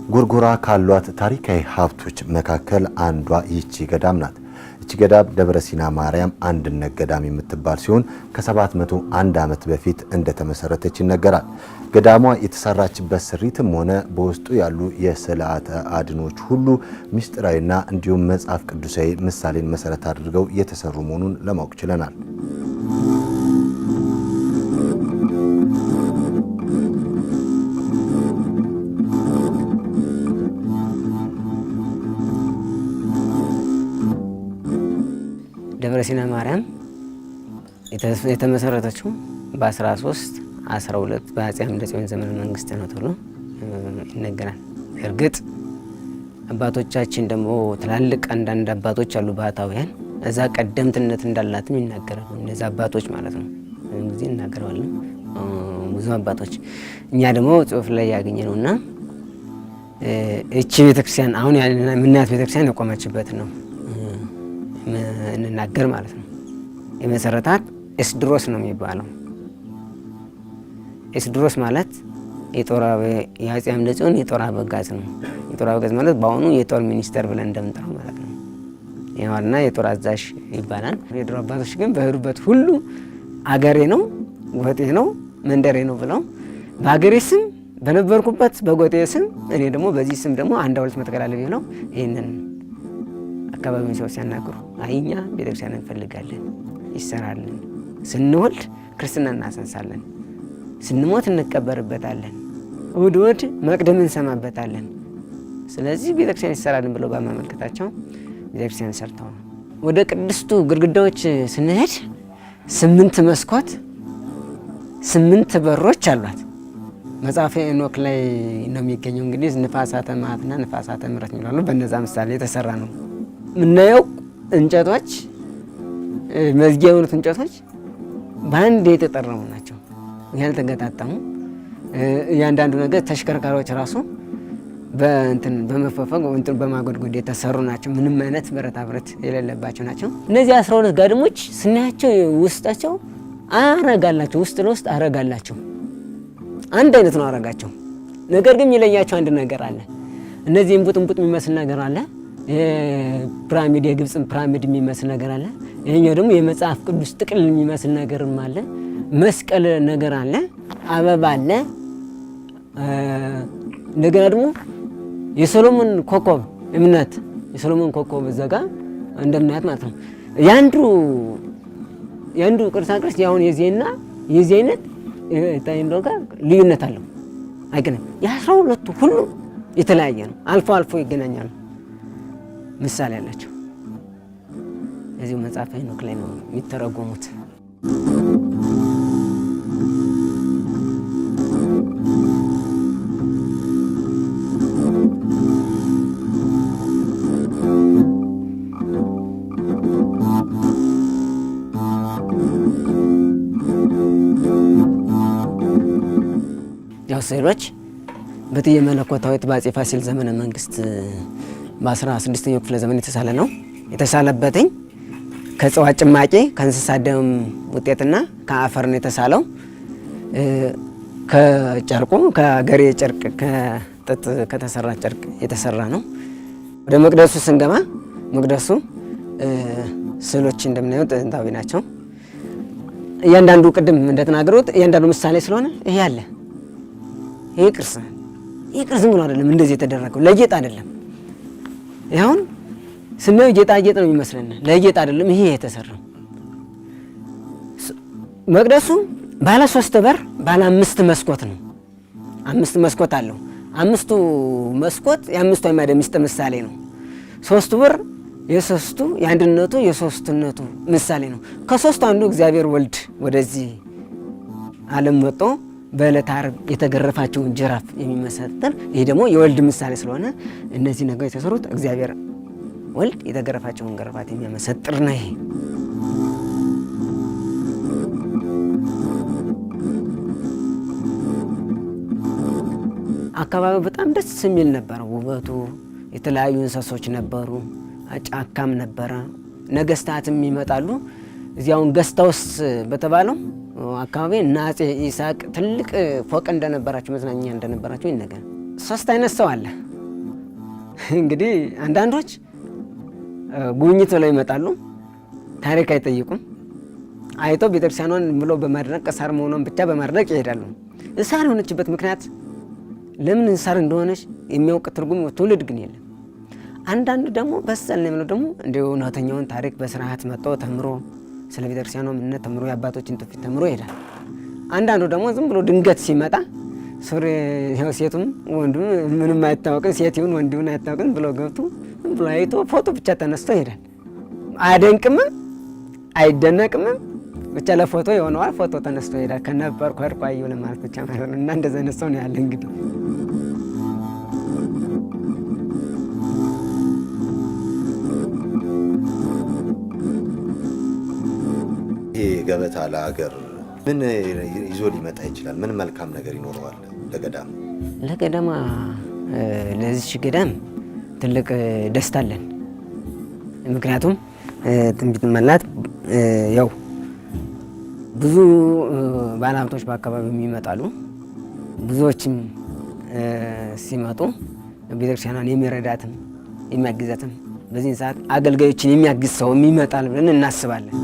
ጎርጎራ ካሏት ታሪካዊ ሀብቶች መካከል አንዷ ይቺ ገዳም ናት። ይቺ ገዳም ደብረ ሲና ማርያም አንድነት ገዳም የምትባል ሲሆን ከ701 ዓመት በፊት እንደተመሰረተች ይነገራል። ገዳሟ የተሰራችበት ስሪትም ሆነ በውስጡ ያሉ የስርዓተ አድኖች ሁሉ ምስጢራዊና እንዲሁም መጽሐፍ ቅዱሳዊ ምሳሌን መሰረት አድርገው የተሰሩ መሆኑን ለማወቅ ችለናል። ደብረ ሲና ማርያም የተመሰረተችው በ1312 በአፄ አምደ ጽዮን ዘመነ መንግስት ነው ተብሎ ይነገራል። እርግጥ አባቶቻችን ደግሞ ትላልቅ አንዳንድ አባቶች አሉ ባህታውያን እዛ ቀደምትነት እንዳላትም ይናገራሉ። እነዚህ አባቶች ማለት ነው ጊዜ ይናገራሉ ብዙ አባቶች። እኛ ደግሞ ጽሑፍ ላይ ያገኘ ነውና እቺ ቤተክርስቲያን አሁን የምናያት ቤተክርስቲያን የቆመችበት ነው እንናገር ማለት ነው። የመሰረታት ኤስድሮስ ነው የሚባለው። ኤስድሮስ ማለት የአፄ አምደ ጽዮን የጦር አበጋዝ ነው። የጦር አበጋዝ ማለት በአሁኑ የጦር ሚኒስተር ብለን እንደምንጠራው ማለት ነው። ይኸውና የጦር አዛዥ ይባላል። የድሮ አባቶች ግን በሄዱበት ሁሉ አገሬ ነው፣ ጎጤ ነው፣ መንደሬ ነው ብለው በአገሬ ስም በነበርኩበት በጎጤ ስም እኔ ደግሞ በዚህ ስም ደግሞ አንድ ሁለት መተከላለብ ብለው ይህንን አካባቢውን ሰው ሲያናግሩ አይኛ ቤተክርስቲያን እንፈልጋለን፣ ይሰራልን፣ ስንወልድ ክርስትና እናሰንሳለን፣ ስንሞት እንቀበርበታለን፣ እሑድ እሑድ መቅደም እንሰማበታለን፣ ስለዚህ ቤተክርስቲያን ይሰራልን ብለው በማመልከታቸው ቤተክርስቲያን ሰርተው ወደ ቅድስቱ ግድግዳዎች ስንሄድ 8 መስኮት 8 በሮች አሏት። መጽሐፈ ሄኖክ ላይ ነው የሚገኘው። እንግዲህ ንፋሳተ መዓትና ንፋሳተ ምሕረት ይላሉ። በነዛ ምሳሌ የተሰራ ነው ምናየው። እንጨቶች መዝጊያ የሆኑት እንጨቶች በአንድ የተጠረሙ ናቸው፣ ያልተገጣጠሙ። እያንዳንዱ ነገር ተሽከርካሪዎች ራሱ በመፈፈግ እንትን በማጎድጎድ የተሰሩ ናቸው። ምንም አይነት ብረታ ብረት የሌለባቸው ናቸው። እነዚህ 12 ጋድሞች ስናያቸው ውስጣቸው አረጋላቸው፣ ውስጥ ለውስጥ አረጋላቸው አንድ አይነት ነው አረጋቸው። ነገር ግን የሚለያቸው አንድ ነገር አለ። እነዚህ እንቡጥ የሚመስል ነገር አለ። ፒራሚድ የግብጽ ፒራሚድ የሚመስል ነገር አለ። ይሄኛው ደግሞ የመጽሐፍ ቅዱስ ጥቅል የሚመስል ነገርም አለ። መስቀል ነገር አለ፣ አበባ አለ። እንደገና ደግሞ የሶሎሞን ኮከብ እምነት የሶሎሞን ኮከብ ዘጋ እንደምናያት ማለት ነው። ያንዱ ቅርሳ ቅርስ ያሁን የዚህ አይነት ታይንዶ ጋር ልዩነት አለው፣ አይገናኝም። የ12ቱ ሁሉ የተለያየ ነው። አልፎ አልፎ ይገናኛሉ፣ ምሳሌ አላቸው። እዚሁ መጽሐፈ ሄኖክ ላይ ነው የሚተረጎሙት። ያው ስዕሎች በትየ መለኮታዊት በአፄ ፋሲል ዘመነ መንግስት በ16ኛው ክፍለ ዘመን የተሳለ ነው። የተሳለበትኝ ከእጽዋት ጭማቂ ከእንስሳት ደም ውጤትና ከአፈር ነው የተሳለው። ከጨርቁ ከገሬ ጨርቅ ከጥጥ ከተሰራ ጨርቅ የተሰራ ነው። ወደ መቅደሱ ስንገባ መቅደሱ ስዕሎች እንደምናየው ጥንታዊ ናቸው። እያንዳንዱ ቅድም እንደተናገሩት እያንዳንዱ ምሳሌ ስለሆነ ይሄ አለ። ይሄ ቅርስ ዝም ብሎ አይደለም እንደዚህ የተደረገው፣ ለጌጥ አይደለም። ይሁን ስናየው ጌጣጌጥ ነው የሚመስለን፣ ለጌጥ አይደለም። ይሄ የተሰራው መቅደሱ ባለ 3 በር ባለ 5 መስኮት ነው። 5 መስኮት አለው። 5ቱ መስኮት የ5ቱ አዕማደ ምስጢር ምሳሌ ነው። 3ቱ በር የሶስቱ የአንድነቱ የሶስትነቱ ምሳሌ ነው። ከሶስቱ አንዱ እግዚአብሔር ወልድ ወደዚህ ዓለም መጥቶ በዕለተ ዓርብ የተገረፋቸውን ጅራፍ የሚመሰጥር፣ ይሄ ደግሞ የወልድ ምሳሌ ስለሆነ እነዚህ ነገሮች የተሰሩት እግዚአብሔር ወልድ የተገረፋቸውን ገረፋት የሚመሰጥር ነው። ይሄ አካባቢው በጣም ደስ የሚል ነበር። ውበቱ የተለያዩ እንስሶች ነበሩ፣ ጫካም ነበረ። ነገስታትም ይመጣሉ። እዚያውን ገስታውስ በተባለው አካባቢ እና አፄ ይስሐቅ ትልቅ ፎቅ እንደነበራቸው መዝናኛ እንደነበራቸው ይነገራል። 3 አይነት ሰው አለ እንግዲህ አንዳንዶች ጉብኝት ብለው ይመጣሉ፣ ታሪክ አይጠይቁም። አይቶ ቤተክርስቲያኗን ብሎ በማድነቅ ሳር መሆኗን ብቻ በማድነቅ ይሄዳሉ። ሳር የሆነችበት ምክንያት ለምን ሳር እንደሆነች የሚያውቅ ትርጉም ትውልድ ግን የለም። አንዳንዱ ደግሞ በሰል ነው የሚለው ደግሞ እንዲሁ እውነተኛውን ታሪክ በስርዓት መጥቶ ተምሮ ስለ ቤተክርስቲያኗ ምንነት ተምሮ የአባቶችን ትውፊት ተምሮ ይሄዳል። አንዳንዱ ደግሞ ዝም ብሎ ድንገት ሲመጣ ሱሪ ሴቱም ወንዱም ምንም አይታወቅም፣ ሴት ይሁን ወንድ ይሁን አይታወቅም ብሎ ገብቶ ብሎ አይቶ ፎቶ ብቻ ተነስቶ ይሄዳል። አያደንቅምም አይደነቅምም፣ ብቻ ለፎቶ የሆነዋል። ፎቶ ተነስቶ ይሄዳል። ከነበር ኮርቋዩ ለማለት ብቻ ማለት ነው። እና እንደዛ አይነት ሰው ነው ያለ እንግዲህ ይሄ ገበታ ለሀገር ምን ይዞ ሊመጣ ይችላል? ምን መልካም ነገር ይኖረዋል? ለገዳም ለገዳማ ለዚህ ገዳም ትልቅ ደስታ አለን። ምክንያቱም ትንቢት መላት ያው ብዙ ባለሀብቶች በአካባቢው ይመጣሉ። ብዙዎችም ሲመጡ ቤተክርስቲያኗን የሚረዳትም የሚያግዛትም በዚህ ሰዓት አገልጋዮችን የሚያግዝ ሰው ይመጣል ብለን እናስባለን።